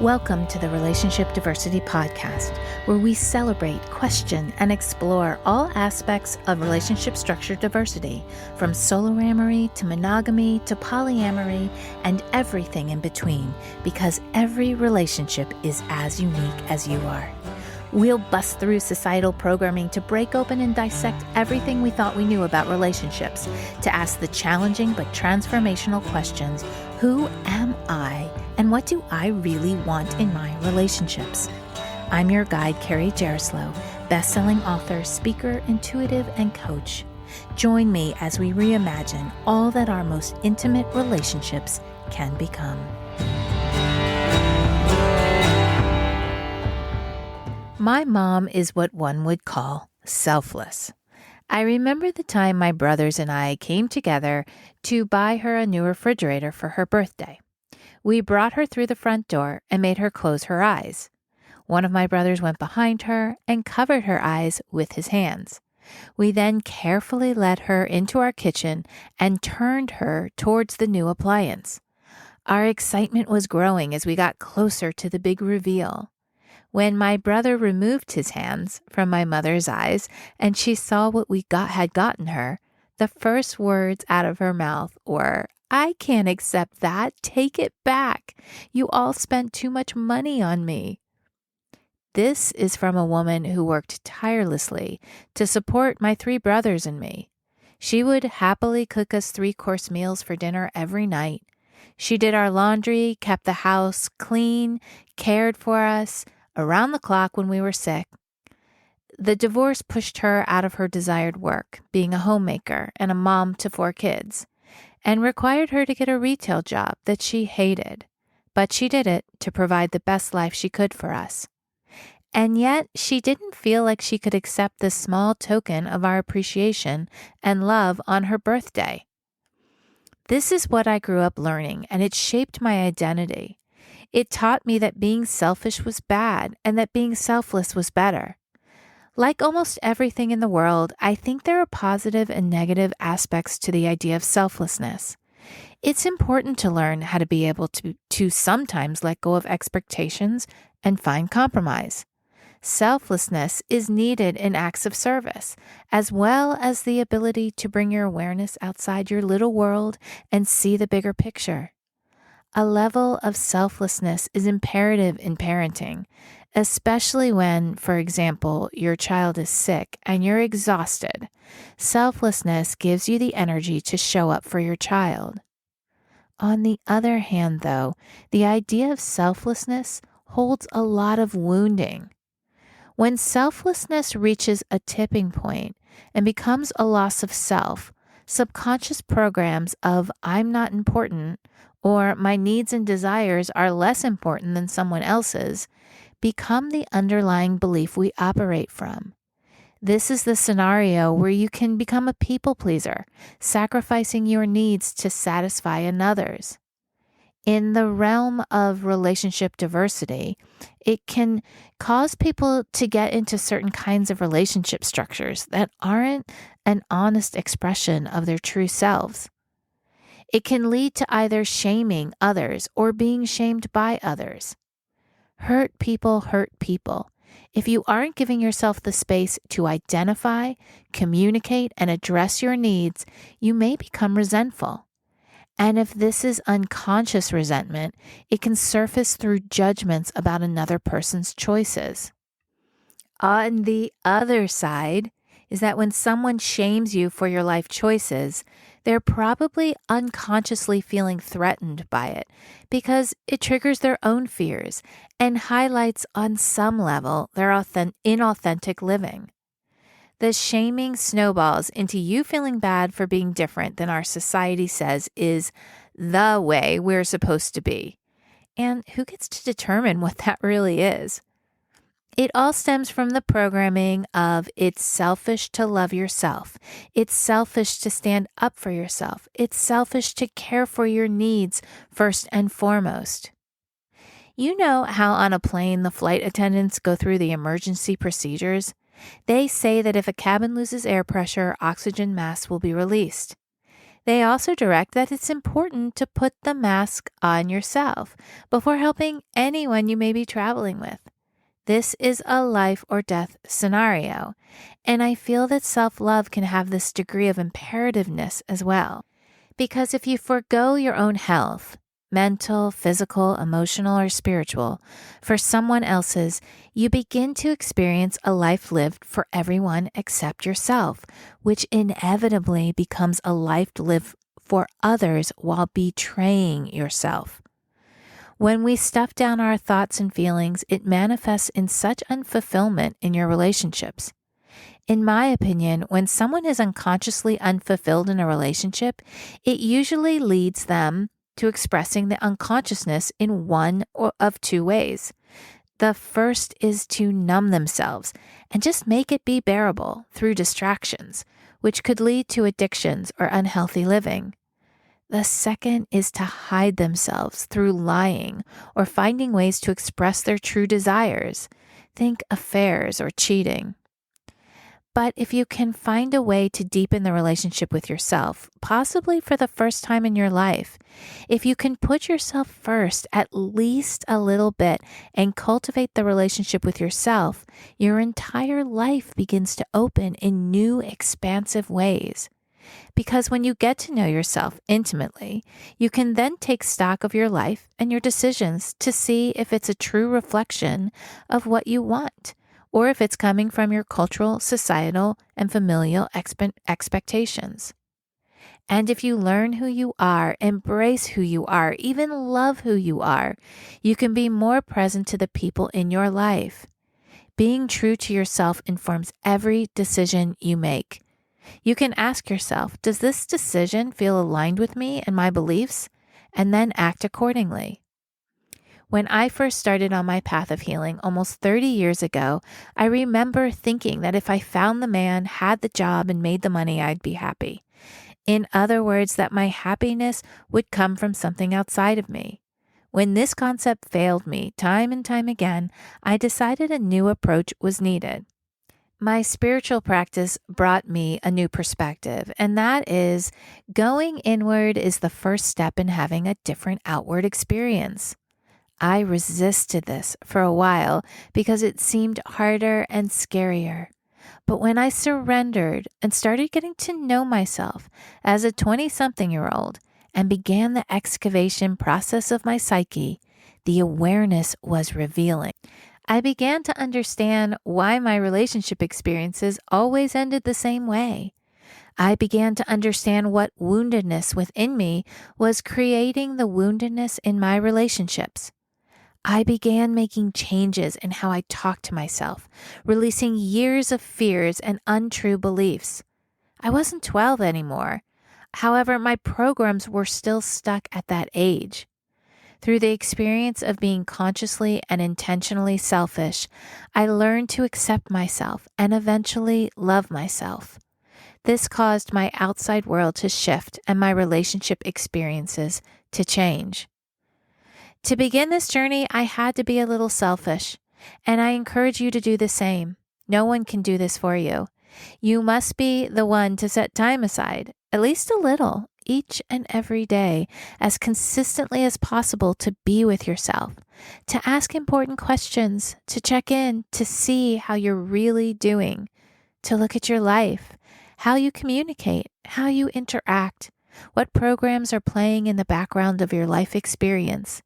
Welcome to the Relationship Diversity Podcast, where we celebrate, question, and explore all aspects of relationship structure diversity, from soloamory to monogamy to polyamory and everything in between, because every relationship is as unique as you are. We'll bust through societal programming to break open and dissect everything we thought we knew about relationships, to ask the challenging but transformational questions: who am I, and what do I really want in my relationships? I'm your guide, Carrie Jaroslaw, best-selling author, speaker, intuitive, and coach. Join me as we reimagine all that our most intimate relationships can become. My mom is what one would call selfless. I remember the time my brothers and I came together to buy her a new refrigerator for her birthday. We brought her through the front door and made her close her eyes. One of my brothers went behind her and covered her eyes with his hands. We then carefully led her into our kitchen and turned her towards the new appliance. Our excitement was growing as we got closer to the big reveal. When my brother removed his hands from my mother's eyes and she saw what we had gotten her, the first words out of her mouth were, "I can't accept that. Take it back. You all spent too much money on me." This is from a woman who worked tirelessly to support my three brothers and me. She would happily cook us 3-course meals for dinner every night. She did our laundry, kept the house clean, cared for us around the clock when we were sick. The divorce pushed her out of her desired work, being a homemaker and a mom to 4 kids, and required her to get a retail job that she hated. But she did it to provide the best life she could for us. And yet, she didn't feel like she could accept this small token of our appreciation and love on her birthday. This is what I grew up learning, and it shaped my identity. It taught me that being selfish was bad and that being selfless was better. Like almost everything in the world, I think there are positive and negative aspects to the idea of selflessness. It's important to learn how to be able to sometimes let go of expectations and find compromise. Selflessness is needed in acts of service, as well as the ability to bring your awareness outside your little world and see the bigger picture. A level of selflessness is imperative in parenting, especially when, for example, your child is sick and you're exhausted. Selflessness gives you the energy to show up for your child. On the other hand, though, the idea of selflessness holds a lot of wounding. When selflessness reaches a tipping point and becomes a loss of self, subconscious programs of "I'm not important" or "my needs and desires are less important than someone else's" become the underlying belief we operate from. This is the scenario where you can become a people pleaser, sacrificing your needs to satisfy another's. In the realm of relationship diversity, it can cause people to get into certain kinds of relationship structures that aren't an honest expression of their true selves. It can lead to either shaming others or being shamed by others. Hurt people hurt people. If you aren't giving yourself the space to identify, communicate, and address your needs, you may become resentful. And if this is unconscious resentment, it can surface through judgments about another person's choices. On the other side is that when someone shames you for your life choices, they're probably unconsciously feeling threatened by it because it triggers their own fears and highlights on some level their inauthentic living. The shaming snowballs into you feeling bad for being different than our society says is the way we're supposed to be. And who gets to determine what that really is? It all stems from the programming of it's selfish to love yourself. It's selfish to stand up for yourself. It's selfish to care for your needs first and foremost. You know how on a plane the flight attendants go through the emergency procedures? They say that if a cabin loses air pressure, oxygen masks will be released. They also direct that it's important to put the mask on yourself before helping anyone you may be traveling with. This is a life or death scenario, and I feel that self-love can have this degree of imperativeness as well. Because if you forgo your own health, mental, physical, emotional, or spiritual, for someone else's, you begin to experience a life lived for everyone except yourself, which inevitably becomes a life lived for others while betraying yourself. When we stuff down our thoughts and feelings, it manifests in such unfulfillment in your relationships. In my opinion, when someone is unconsciously unfulfilled in a relationship, it usually leads them to expressing the unconsciousness in one of two ways. The first is to numb themselves and just make it be bearable through distractions, which could lead to addictions or unhealthy living. The second is to hide themselves through lying or finding ways to express their true desires. Think affairs or cheating. But if you can find a way to deepen the relationship with yourself, possibly for the first time in your life, if you can put yourself first at least a little bit and cultivate the relationship with yourself, your entire life begins to open in new, expansive ways. Because when you get to know yourself intimately, you can then take stock of your life and your decisions to see if it's a true reflection of what you want, or if it's coming from your cultural, societal, and familial expectations. And if you learn who you are, embrace who you are, even love who you are, you can be more present to the people in your life. Being true to yourself informs every decision you make. You can ask yourself, does this decision feel aligned with me and my beliefs? And then act accordingly. When I first started on my path of healing almost 30 years ago, I remember thinking that if I found the man, had the job, and made the money, I'd be happy. In other words, that my happiness would come from something outside of me. When this concept failed me time and time again, I decided a new approach was needed. My spiritual practice brought me a new perspective, and that is going inward is the first step in having a different outward experience. I resisted this for a while because it seemed harder and scarier. But when I surrendered and started getting to know myself as a 20-something-year-old and began the excavation process of my psyche, the awareness was revealing. I began to understand why my relationship experiences always ended the same way. I began to understand what woundedness within me was creating the woundedness in my relationships. I began making changes in how I talked to myself, releasing years of fears and untrue beliefs. I wasn't 12 anymore. However, my programs were still stuck at that age. Through the experience of being consciously and intentionally selfish, I learned to accept myself and eventually love myself. This caused my outside world to shift and my relationship experiences to change. To begin this journey, I had to be a little selfish, and I encourage you to do the same. No one can do this for you. You must be the one to set time aside, at least a little, each and every day, as consistently as possible to be with yourself, to ask important questions, to check in, to see how you're really doing, to look at your life, how you communicate, how you interact, what programs are playing in the background of your life experience.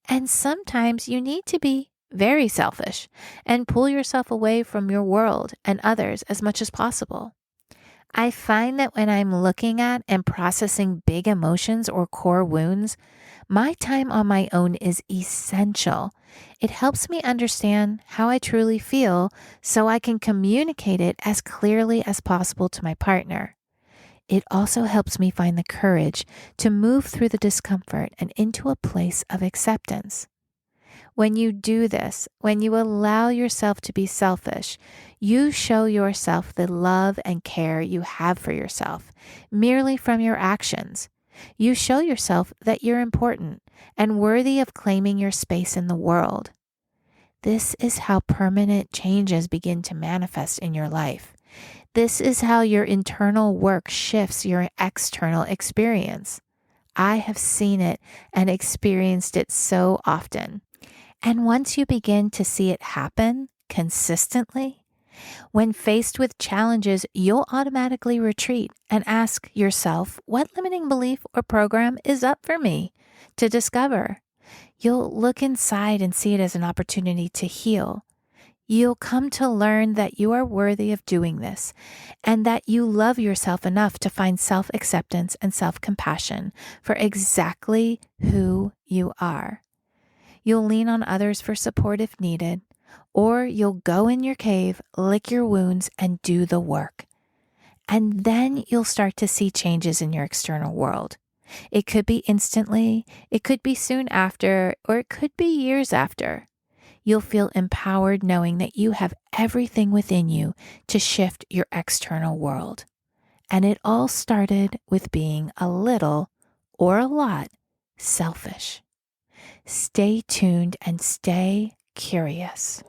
And sometimes you need to be very selfish and pull yourself away from your world and others as much as possible. I find that when I'm looking at and processing big emotions or core wounds, my time on my own is essential. It helps me understand how I truly feel so I can communicate it as clearly as possible to my partner. It also helps me find the courage to move through the discomfort and into a place of acceptance. When you do this, when you allow yourself to be selfish, you show yourself the love and care you have for yourself merely from your actions. You show yourself that you're important and worthy of claiming your space in the world. This is how permanent changes begin to manifest in your life. This is how your internal work shifts your external experience. I have seen it and experienced it so often. And once you begin to see it happen consistently, when faced with challenges, you'll automatically retreat and ask yourself, what limiting belief or program is up for me to discover? You'll look inside and see it as an opportunity to heal. You'll come to learn that you are worthy of doing this and that you love yourself enough to find self-acceptance and self-compassion for exactly who you are. You'll lean on others for support if needed, or you'll go in your cave, lick your wounds, and do the work. And then you'll start to see changes in your external world. It could be instantly, it could be soon after, or it could be years after. You'll feel empowered knowing that you have everything within you to shift your external world. And it all started with being a little or a lot selfish. Stay tuned and stay curious.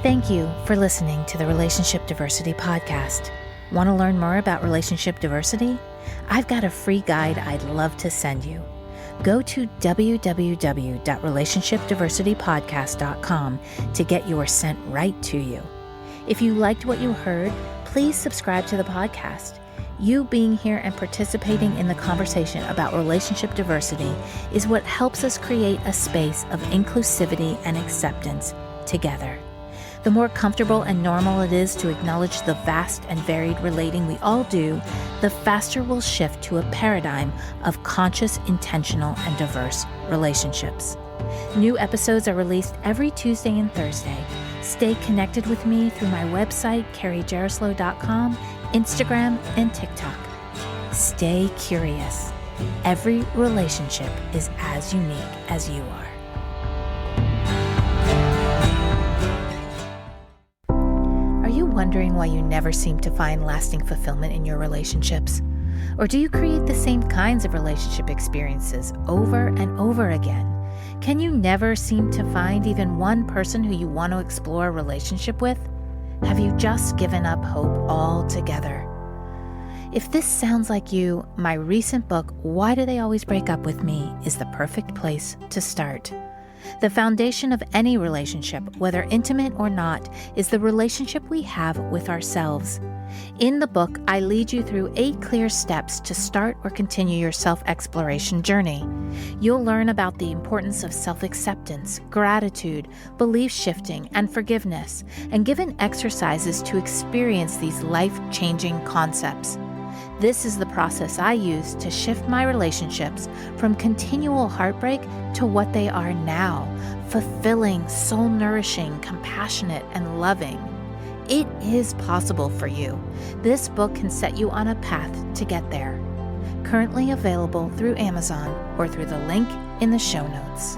Thank you for listening to the Relationship Diversity Podcast. Want to learn more about relationship diversity? I've got a free guide I'd love to send you. Go to www.relationshipdiversitypodcast.com to get yours sent right to you. If you liked what you heard, please subscribe to the podcast. You being here and participating in the conversation about relationship diversity is what helps us create a space of inclusivity and acceptance together. The more comfortable and normal it is to acknowledge the vast and varied relating we all do, the faster we'll shift to a paradigm of conscious, intentional, and diverse relationships. New episodes are released every Tuesday and Thursday. Stay connected with me through my website, carriejaroslow.com, Instagram, and TikTok. Stay curious. Every relationship is as unique as you are. Are you wondering why you never seem to find lasting fulfillment in your relationships? Or do you create the same kinds of relationship experiences over and over again? Can you never seem to find even one person who you want to explore a relationship with? Have you just given up hope altogether? If this sounds like you, my recent book, Why Do They Always Break Up With Me, is the perfect place to start. The foundation of any relationship, whether intimate or not, is the relationship we have with ourselves. In the book, I lead you through 8 clear steps to start or continue your self-exploration journey. You'll learn about the importance of self-acceptance, gratitude, belief shifting, and forgiveness, and given exercises to experience these life-changing concepts. This is the process I use to shift my relationships from continual heartbreak to what they are now, fulfilling, soul-nourishing, compassionate, and loving. It is possible for you. This book can set you on a path to get there. Currently available through Amazon or through the link in the show notes.